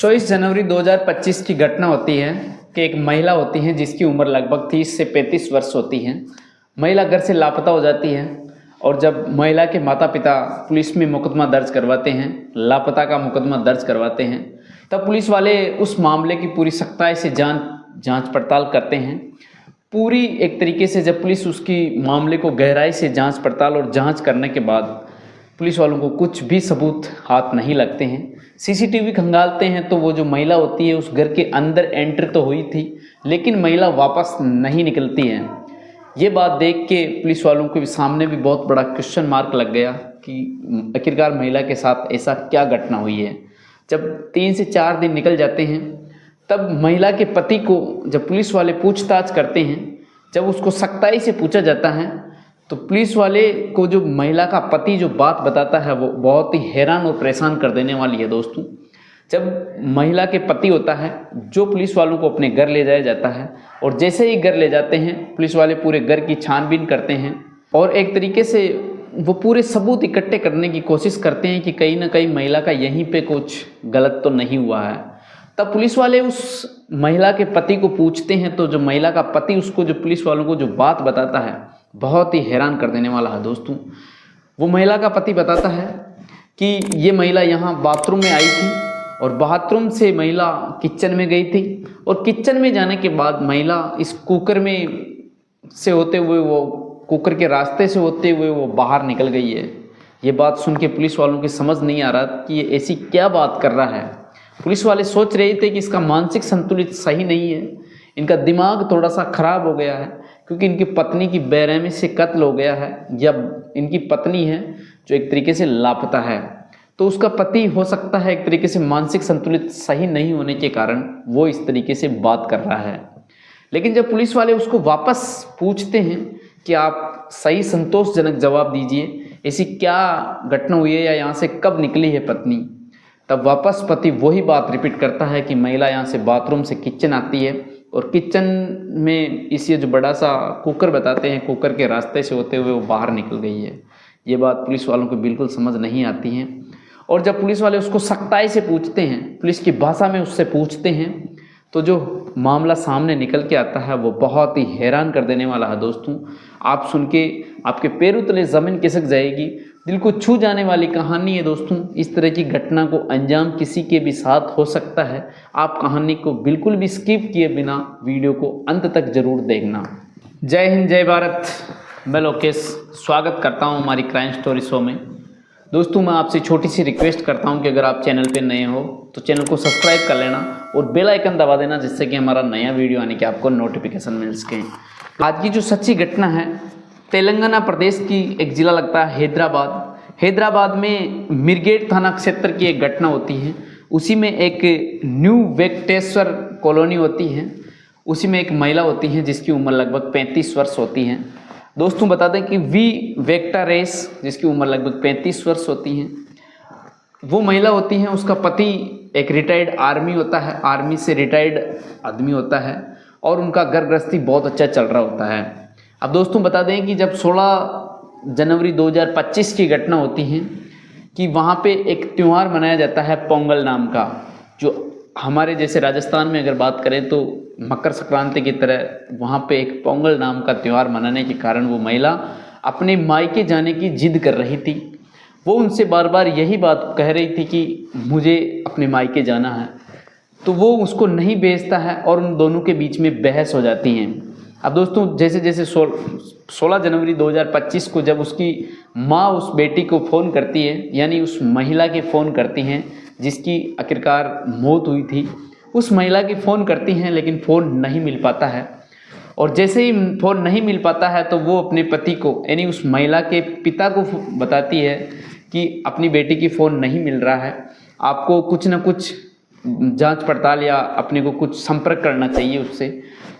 24 जनवरी 2025 की घटना होती है कि एक महिला होती है जिसकी उम्र लगभग 30 से 35 वर्ष होती है। महिला घर से लापता हो जाती है और जब महिला के माता पिता पुलिस में मुकदमा दर्ज करवाते हैं, लापता का मुकदमा दर्ज करवाते हैं, तब पुलिस वाले उस मामले की पूरी सख्ताई से जांच पड़ताल करते हैं। पूरी एक तरीके से जब पुलिस उसकी मामले को गहराई से जांच पड़ताल और जांच करने के बाद पुलिस वालों को कुछ भी सबूत हाथ नहीं लगते हैं। सीसीटीवी खंगालते हैं तो वो जो महिला होती है उस घर के अंदर एंटर तो हुई थी, लेकिन महिला वापस नहीं निकलती है। ये बात देख के पुलिस वालों के सामने भी बहुत बड़ा क्वेश्चन मार्क लग गया कि आखिरकार महिला के साथ ऐसा क्या घटना हुई है। जब 3 से 4 दिन निकल जाते हैं तब महिला के पति को जब पुलिस वाले पूछताछ करते हैं, जब उसको सख्ताई से पूछा जाता है तो पुलिस वाले को जो महिला का पति जो बात बताता है वो बहुत ही हैरान और परेशान कर देने वाली है दोस्तों। जब महिला के पति होता है जो पुलिस वालों को अपने घर ले जाया जाता है और जैसे ही घर ले जाते हैं पुलिस वाले पूरे घर की छानबीन करते हैं और एक तरीके से वो पूरे सबूत इकट्ठे करने की कोशिश करते हैं कि कहीं ना कहीं महिला का यहीं पे कुछ गलत तो नहीं हुआ है। तब पुलिस वाले उस महिला के पति को पूछते हैं तो जो महिला का पति उसको जो पुलिस वालों को जो बात बताता है बहुत ही हैरान कर देने वाला है दोस्तों। वो महिला का पति बताता है कि ये महिला यहाँ बाथरूम में आई थी और बाथरूम से महिला किचन में गई थी और किचन में जाने के बाद महिला इस कुकर में से होते हुए वो कुकर के रास्ते से होते हुए वो बाहर निकल गई है। ये बात सुन के पुलिस वालों की समझ नहीं आ रहा कि ये ऐसी क्या बात कर रहा है। पुलिस वाले सोच रहे थे कि इसका मानसिक संतुलित सही नहीं है, इनका दिमाग थोड़ा सा खराब हो गया है क्योंकि इनकी पत्नी की बेरहमी से कत्ल हो गया है या इनकी पत्नी है जो एक तरीके से लापता है, तो उसका पति हो सकता है एक तरीके से मानसिक संतुलित सही नहीं होने के कारण वो इस तरीके से बात कर रहा है। लेकिन जब पुलिस वाले उसको वापस पूछते हैं कि आप सही संतोषजनक जवाब दीजिए, ऐसी क्या घटना हुई है या यहाँ से कब निकली है पत्नी, तब वापस पति वही बात रिपीट करता है कि महिला यहाँ से बाथरूम से किचन आती है और किचन में इसे जो बड़ा सा कुकर बताते हैं कुकर के रास्ते से होते हुए वो बाहर निकल गई है। ये बात पुलिस वालों को बिल्कुल समझ नहीं आती है और जब पुलिस वाले उसको सख्ताई से पूछते हैं, पुलिस की भाषा में उससे पूछते हैं, तो जो मामला सामने निकल के आता है वो बहुत ही हैरान कर देने वाला है दोस्तों। आप सुन के आपके पैरों तले ज़मीन खिसक जाएगी। दिल को छू जाने वाली कहानी है दोस्तों। इस तरह की घटना को अंजाम किसी के भी साथ हो सकता है। आप कहानी को बिल्कुल भी स्किप किए बिना वीडियो को अंत तक जरूर देखना। जय हिंद, जय भारत। मैं लोकेश स्वागत करता हूं हमारी क्राइम स्टोरी शो में। दोस्तों मैं आपसे छोटी सी रिक्वेस्ट करता हूं कि अगर आप चैनल पे नए हो तो चैनल को सब्सक्राइब कर लेना और बेल आइकन दबा देना जिससे कि हमारा नया वीडियो आने के आपको नोटिफिकेशन मिल सके। आज की जो सच्ची घटना है तेलंगाना प्रदेश की एक ज़िला लगता है हैदराबाद में मिरगेट थाना क्षेत्र की एक घटना होती है। उसी में एक न्यू वेंकटेश्वर कॉलोनी होती है, उसी में एक महिला होती है जिसकी उम्र लगभग 35 वर्ष होती है। दोस्तों बता दें कि वी वेक्टा रेस जिसकी उम्र लगभग 35 वर्ष होती है वो महिला होती है। उसका पति एक रिटायर्ड आर्मी होता है, आर्मी से रिटायर्ड आदमी होता है और उनका घर गृहस्थी बहुत अच्छा चल रहा होता है। अब दोस्तों बता दें कि जब 16 जनवरी 2025 की घटना होती है कि वहाँ पे एक त्यौहार मनाया जाता है पोंगल नाम का, जो हमारे जैसे राजस्थान में अगर बात करें तो मकर संक्रांति की तरह वहाँ पे एक पोंगल नाम का त्यौहार मनाने के कारण वो महिला अपने मायके जाने की जिद कर रही थी। वो उनसे बार बार यही बात कह रही थी कि मुझे अपने मायके जाना है, तो वो उसको नहीं भेजता है और उन दोनों के बीच में बहस हो जाती है। अब दोस्तों जैसे जैसे 16 जनवरी 2025 को जब उसकी माँ उस बेटी को फ़ोन करती है, यानी उस महिला के फ़ोन करती हैं जिसकी आखिरकार मौत हुई थी, उस महिला की फ़ोन करती हैं लेकिन फ़ोन नहीं मिल पाता है। और जैसे ही फ़ोन नहीं मिल पाता है तो वो अपने पति को यानी उस महिला के पिता को बताती है कि अपनी बेटी की फ़ोन नहीं मिल रहा है, आपको कुछ ना कुछ जांच पड़ताल या अपने को कुछ संपर्क करना चाहिए उससे।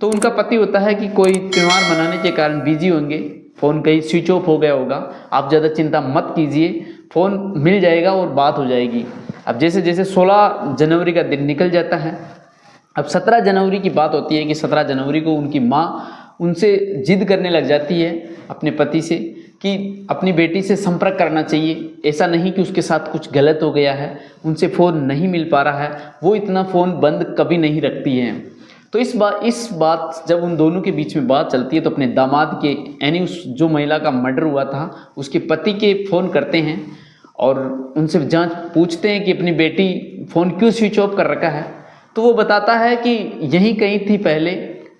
तो उनका पति होता है कि कोई त्यौहार मनाने के कारण बिजी होंगे, फ़ोन कहीं स्विच ऑफ हो गया होगा, आप ज़्यादा चिंता मत कीजिए, फ़ोन मिल जाएगा और बात हो जाएगी। अब जैसे जैसे 16 जनवरी का दिन निकल जाता है, अब 17 जनवरी की बात होती है कि 17 जनवरी को उनकी माँ उनसे जिद करने लग जाती है अपने पति से कि अपनी बेटी से संपर्क करना चाहिए, ऐसा नहीं कि उसके साथ कुछ गलत हो गया है, उनसे फ़ोन नहीं मिल पा रहा है, वो इतना फ़ोन बंद कभी नहीं रखती हैं। तो इस बात जब उन दोनों के बीच में बात चलती है तो अपने दामाद के यानी उस जो महिला का मर्डर हुआ था उसके पति के फ़ोन करते हैं और उनसे जांच पूछते हैं कि अपनी बेटी फ़ोन क्यों स्विच ऑफ कर रखा है। तो वो बताता है कि यहीं कहीं थी, पहले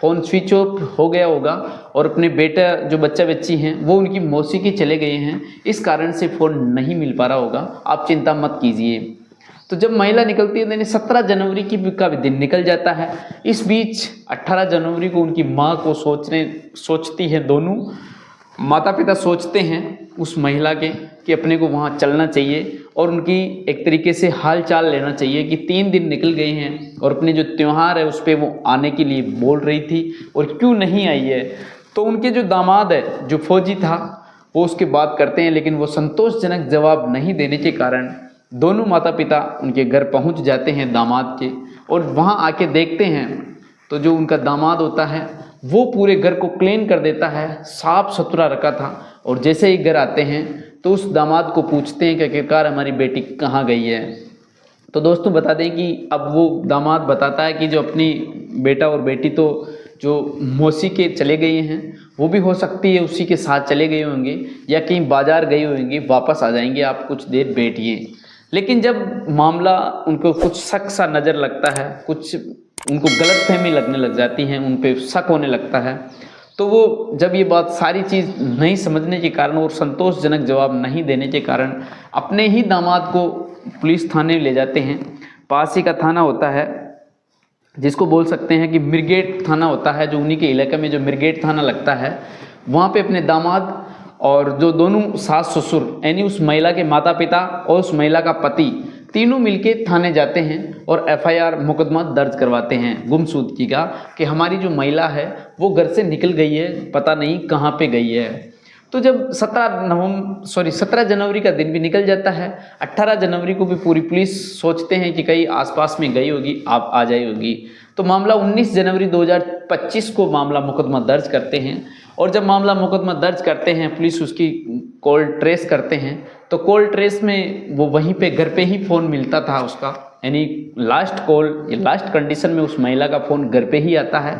फ़ोन स्विच ऑफ हो गया होगा और अपने बेटा जो बच्चा बच्ची हैं वो उनकी मौसी के चले गए हैं, इस कारण से फ़ोन नहीं मिल पा रहा होगा, आप चिंता मत कीजिए। तो जब महिला निकलती है, यानी 17 जनवरी का भी दिन निकल जाता है। इस बीच 18 जनवरी को उनकी माँ को सोचती है, दोनों माता पिता सोचते हैं उस महिला के कि अपने को वहाँ चलना चाहिए और उनकी एक तरीके से हाल चाल लेना चाहिए कि 3 दिन निकल गए हैं और अपने जो त्यौहार है उस पर वो आने के लिए बोल रही थी और क्यों नहीं आई है। तो उनके जो दामाद है जो फौजी था वो उसके बात करते हैं, लेकिन वो संतोषजनक जवाब नहीं देने के कारण दोनों माता पिता उनके घर पहुंच जाते हैं दामाद के, और वहां आके देखते हैं तो जो उनका दामाद होता है वो पूरे घर को क्लीन कर देता है, साफ सुथरा रखा था। और जैसे ही घर आते हैं तो उस दामाद को पूछते हैं कि आखिरकार हमारी बेटी कहाँ गई है। तो दोस्तों बता दें कि अब वो दामाद बताता है कि जो अपनी बेटा और बेटी तो जो मौसी के चले गए हैं, वो भी हो सकती है उसी के साथ चले गए होंगे या कहीं बाजार गए होंगे, वापस आ जाएंगे, आप कुछ देर बैठिए। लेकिन जब मामला उनको कुछ शक सा नज़र लगता है, कुछ उनको गलतफहमी लगने लग जाती है, उन पे शक होने लगता है, तो वो जब ये बात सारी चीज़ नहीं समझने के कारण और संतोषजनक जवाब नहीं देने के कारण अपने ही दामाद को पुलिस थाने ले जाते हैं। पास ही का थाना होता है जिसको बोल सकते हैं कि मिरगेट थाना होता है, जो उन्हीं के इलाके में जो मिरगेट थाना लगता है, वहाँ पे अपने दामाद और जो दोनों सास ससुर यानी उस महिला के माता पिता और उस महिला का पति तीनों मिलके थाने जाते हैं और एफआईआर मुकदमा दर्ज करवाते हैं गुमशुदगी का कि हमारी जो महिला है वो घर से निकल गई है, पता नहीं कहाँ पे गई है। तो जब 17 जनवरी का दिन भी निकल जाता है, 18 जनवरी को भी पूरी पुलिस सोचते हैं कि कहीं आसपास में गई होगी, आप आ जाई होगी। तो मामला 19 जनवरी 2025 को मामला मुकदमा दर्ज करते हैं, और जब मामला मुकदमा दर्ज करते हैं पुलिस उसकी कॉल ट्रेस करते हैं, तो कॉल ट्रेस में वो वहीं पे घर पे ही फ़ोन मिलता था उसका, यानी लास्ट कॉल लास्ट कंडीशन में उस महिला का फ़ोन घर पे ही आता है।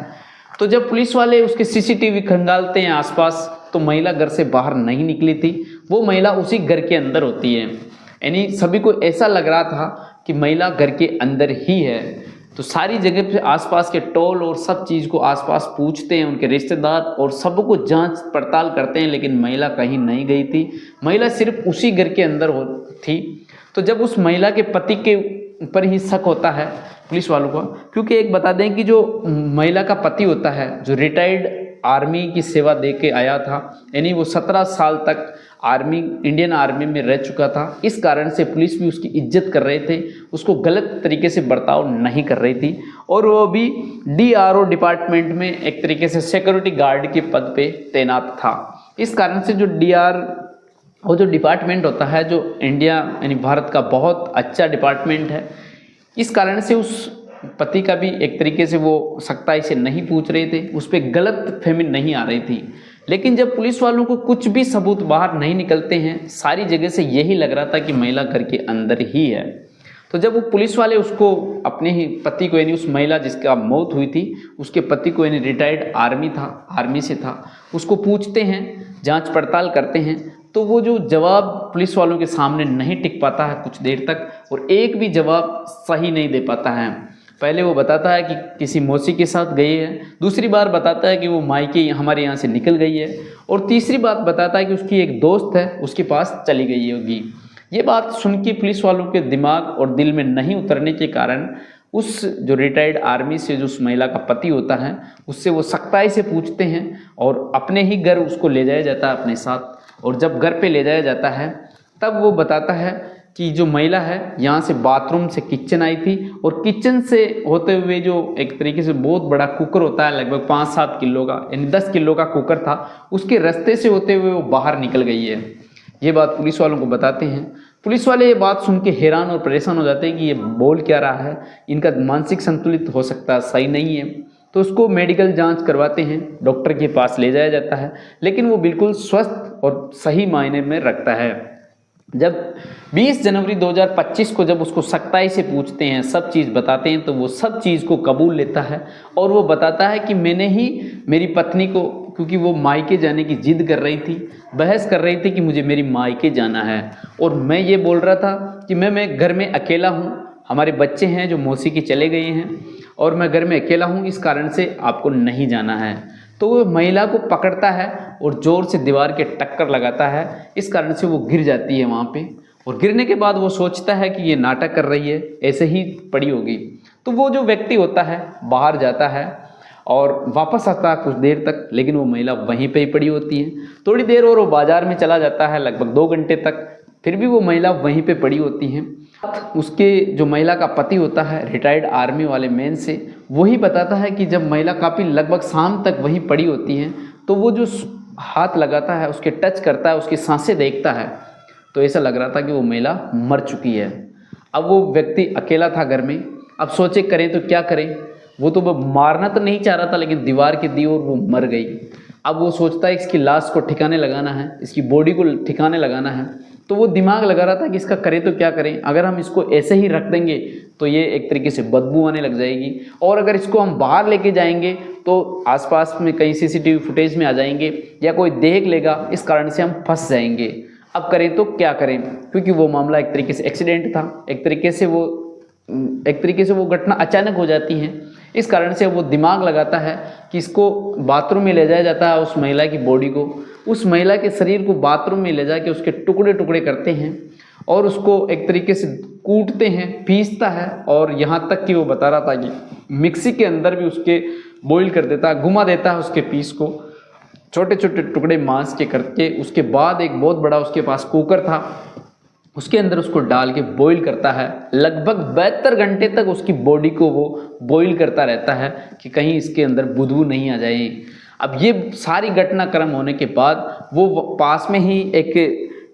तो जब पुलिस वाले उसके सीसीटीवी खंगालते हैं आसपास, तो महिला घर से बाहर नहीं निकली थी, वो महिला उसी घर के अंदर होती है। यानी सभी को ऐसा लग रहा था कि महिला घर के अंदर ही है। तो सारी जगह पे आसपास के टोल और सब चीज़ को आसपास पूछते हैं उनके रिश्तेदार और सबको जांच पड़ताल करते हैं, लेकिन महिला कहीं नहीं गई थी, महिला सिर्फ उसी घर के अंदर थी। तो जब उस महिला के पति के ऊपर ही शक होता है पुलिस वालों को, क्योंकि एक बता दें कि जो महिला का पति होता है जो रिटायर्ड आर्मी की सेवा दे के आया था, यानी वो 17 साल तक इंडियन आर्मी में रह चुका था, इस कारण से पुलिस भी उसकी इज्जत कर रहे थे, उसको गलत तरीके से बर्ताव नहीं कर रही थी। और वो भी DRO डिपार्टमेंट में एक तरीके से सिक्योरिटी गार्ड के पद पे तैनात था। इस कारण से जो वो जो डिपार्टमेंट होता है, जो इंडिया यानी भारत का बहुत अच्छा डिपार्टमेंट है, इस कारण से उस पति का भी एक तरीके से वो सख्ताई से नहीं पूछ रहे थे, उस पर गलत फहमी नहीं आ रही थी। लेकिन जब पुलिस वालों को कुछ भी सबूत बाहर नहीं निकलते हैं, सारी जगह से यही लग रहा था कि महिला घर के अंदर ही है। तो जब वो पुलिस वाले उसको अपने ही पति को, यानी उस महिला जिसका मौत हुई थी उसके पति को, यानी रिटायर्ड आर्मी से था, उसको पूछते हैं, जांच पड़ताल करते हैं, तो वो जो जवाब पुलिस वालों के सामने नहीं टिक पाता है कुछ देर तक, और एक भी जवाब सही नहीं दे पाता है। पहले वो बताता है कि किसी मौसी के साथ गई है, दूसरी बार बताता है कि वो मायके हमारे यहाँ से निकल गई है, और तीसरी बात बताता है कि उसकी एक दोस्त है उसके पास चली गई होगी। ये बात सुन के पुलिस वालों के दिमाग और दिल में नहीं उतरने के कारण उस जो रिटायर्ड आर्मी से जो उस महिला का पति होता है उससे वो सख्ताई से पूछते हैं और अपने ही घर उसको ले जाया जाता है अपने साथ। और जब घर पे ले जाया जाता है तब वो बताता है कि जो महिला है यहाँ से बाथरूम से किचन आई थी, और किचन से होते हुए जो एक तरीके से बहुत बड़ा कुकर होता है लगभग 5-7 किलो का, यानी 10 किलो का कुकर था, उसके रास्ते से होते हुए वो बाहर निकल गई है। ये बात पुलिस वालों को बताते हैं। पुलिस वाले ये बात सुन के हैरान और परेशान हो जाते हैं कि ये बोल क्या रहा है, इनका मानसिक संतुलित हो सकता है सही नहीं है। तो उसको मेडिकल जांच करवाते हैं, डॉक्टर के पास ले जाया जाता है, लेकिन वो बिल्कुल स्वस्थ और सही मायने में रखता है। जब 20 जनवरी 2025 को जब उसको सख्ताई से पूछते हैं, सब चीज़ बताते हैं, तो वो सब चीज़ को कबूल लेता है और वो बताता है कि मैंने ही मेरी पत्नी को, क्योंकि वो मायके जाने की जिद कर रही थी, बहस कर रही थी कि मुझे मेरी मायके जाना है, और मैं ये बोल रहा था कि मैं घर में अकेला हूँ, हमारे बच्चे हैं जो मौसी के चले गए हैं और मैं घर में अकेला हूँ, इस कारण से आपको नहीं जाना है। तो वो महिला को पकड़ता है और ज़ोर से दीवार के टक्कर लगाता है, इस कारण से वो गिर जाती है वहाँ पे, और गिरने के बाद वो सोचता है कि ये नाटक कर रही है, ऐसे ही पड़ी होगी। तो वो जो व्यक्ति होता है बाहर जाता है और वापस आता है कुछ देर तक, लेकिन वो महिला वहीं पे ही पड़ी होती है। थोड़ी देर और वो बाजार में चला जाता है, लगभग 2 घंटे तक, फिर भी वो महिला वहीं पे पड़ी होती है। उसके जो महिला का पति होता है रिटायर्ड आर्मी वाले मैन से, वही बताता है कि जब महिला काफ़ी लगभग शाम तक वहीं पड़ी होती है, तो वो जो हाथ लगाता है, उसके टच करता है, उसकी सांसें देखता है, तो ऐसा लग रहा था कि वो महिला मर चुकी है। अब वो व्यक्ति अकेला था घर में, अब सोचे करें तो क्या करें, वो तो मारना तो नहीं चाह रहा था, लेकिन दीवार की दी और वो मर गई। अब वो सोचता है इसकी लाश को ठिकाने लगाना है, इसकी बॉडी को ठिकाने लगाना है, तो वो दिमाग लगा रहा था कि इसका करें तो क्या करें। अगर हम इसको ऐसे ही रख देंगे तो ये एक तरीके से बदबू आने लग जाएगी, और अगर इसको हम बाहर लेके जाएंगे तो आसपास में कहीं CCTV फुटेज में आ जाएंगे या कोई देख लेगा, इस कारण से हम फंस जाएंगे। अब करें तो क्या करें, क्योंकि वो मामला एक तरीके से एक्सीडेंट था, एक तरीके से वो घटना अचानक हो जाती है। इस कारण से वो दिमाग लगाता है कि इसको बाथरूम में ले जाया जाता है, उस महिला की बॉडी को, उस महिला के शरीर को बाथरूम में ले जाके उसके टुकड़े टुकड़े करते हैं और उसको एक तरीके से कूटते हैं, पीसता है, और यहाँ तक कि वो बता रहा था कि मिक्सी के अंदर भी उसके बॉईल कर देता है, घुमा देता है उसके पीस को, छोटे छोटे टुकड़े मांस के करके। उसके बाद एक बहुत बड़ा उसके पास कुकर था, उसके अंदर उसको डाल के बॉईल करता है। लगभग 72 घंटे तक उसकी बॉडी को वो बॉईल करता रहता है कि कहीं इसके अंदर बदबू नहीं आ जाए। अब ये सारी घटनाक्रम होने के बाद वो पास में ही एक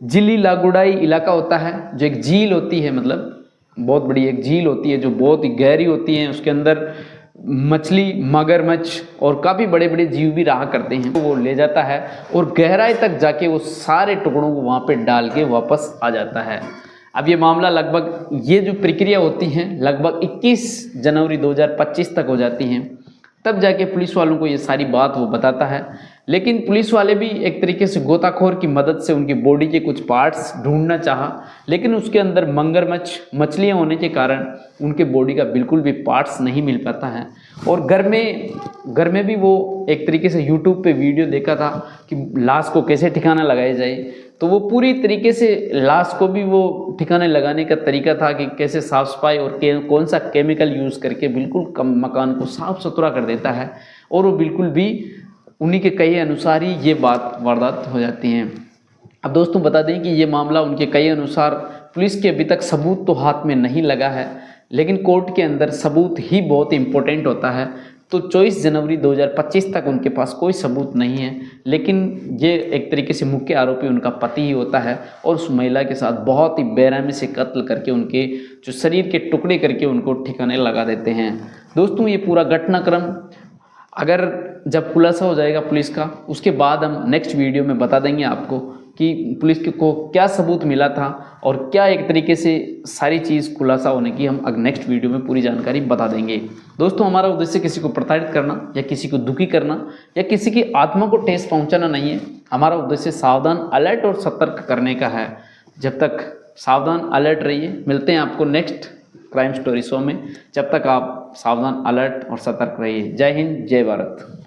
जिली लागुडाई इलाका होता है, जो एक झील होती है, मतलब बहुत बड़ी एक झील होती है जो बहुत ही गहरी होती है, उसके अंदर मछली, मगरमच्छ और काफ़ी बड़े बड़े जीव भी रहा करते हैं। वो ले जाता है और गहराई तक जाके वो सारे टुकड़ों को वहाँ पे डाल के वापस आ जाता है। अब ये मामला लगभग, ये जो प्रक्रिया होती है लगभग 21 जनवरी 2025 तक हो जाती हैं, तब जाके पुलिस वालों को ये सारी बात वो बताता है। लेकिन पुलिस वाले भी एक तरीके से गोताखोर की मदद से उनकी बॉडी के कुछ पार्ट्स ढूंढना चाहा, लेकिन उसके अंदर मगरमच्छ, मछलियाँ होने के कारण उनके बॉडी का बिल्कुल भी पार्ट्स नहीं मिल पाता है। और घर में भी वो एक तरीके से यूट्यूब पे वीडियो देखा था कि लाश को कैसे ठिकाना लगाया जाए, तो वो पूरी तरीके से लाश को भी वो ठिकाने लगाने का तरीका था कि कैसे साफ़ सफाई और कौन सा केमिकल यूज़ करके बिल्कुल मकान को साफ़ सुथरा कर देता है, और वो बिल्कुल भी उन्हीं के कहे अनुसार ही ये वारदात हो जाती हैं। अब दोस्तों बता दें कि ये मामला उनके कहे अनुसार पुलिस के अभी तक सबूत तो हाथ में नहीं लगा है, लेकिन कोर्ट के अंदर सबूत ही बहुत इम्पोर्टेंट होता है। तो 24 जनवरी 2025 तक उनके पास कोई सबूत नहीं है, लेकिन ये एक तरीके से मुख्य आरोपी उनका पति ही होता है, और उस महिला के साथ बहुत ही बेरहमी से कत्ल करके उनके जो शरीर के टुकड़े करके उनको ठिकाने लगा देते हैं। दोस्तों ये पूरा घटनाक्रम अगर जब खुलासा हो जाएगा पुलिस का, उसके बाद हम नेक्स्ट वीडियो में बता देंगे आपको कि पुलिस को क्या सबूत मिला था और क्या एक तरीके से सारी चीज़ खुलासा होने की हम नेक्स्ट वीडियो में पूरी जानकारी बता देंगे। दोस्तों हमारा उद्देश्य किसी को प्रताड़ित करना या किसी को दुखी करना या किसी की आत्मा को ठेस पहुंचाना नहीं है। हमारा उद्देश्य सावधान, अलर्ट और सतर्क करने का है। जब तक सावधान अलर्ट रहिए, मिलते हैं आपको नेक्स्ट क्राइम स्टोरी शो में। जब तक आप सावधान, अलर्ट और सतर्क रहिए। जय हिंद, जय भारत।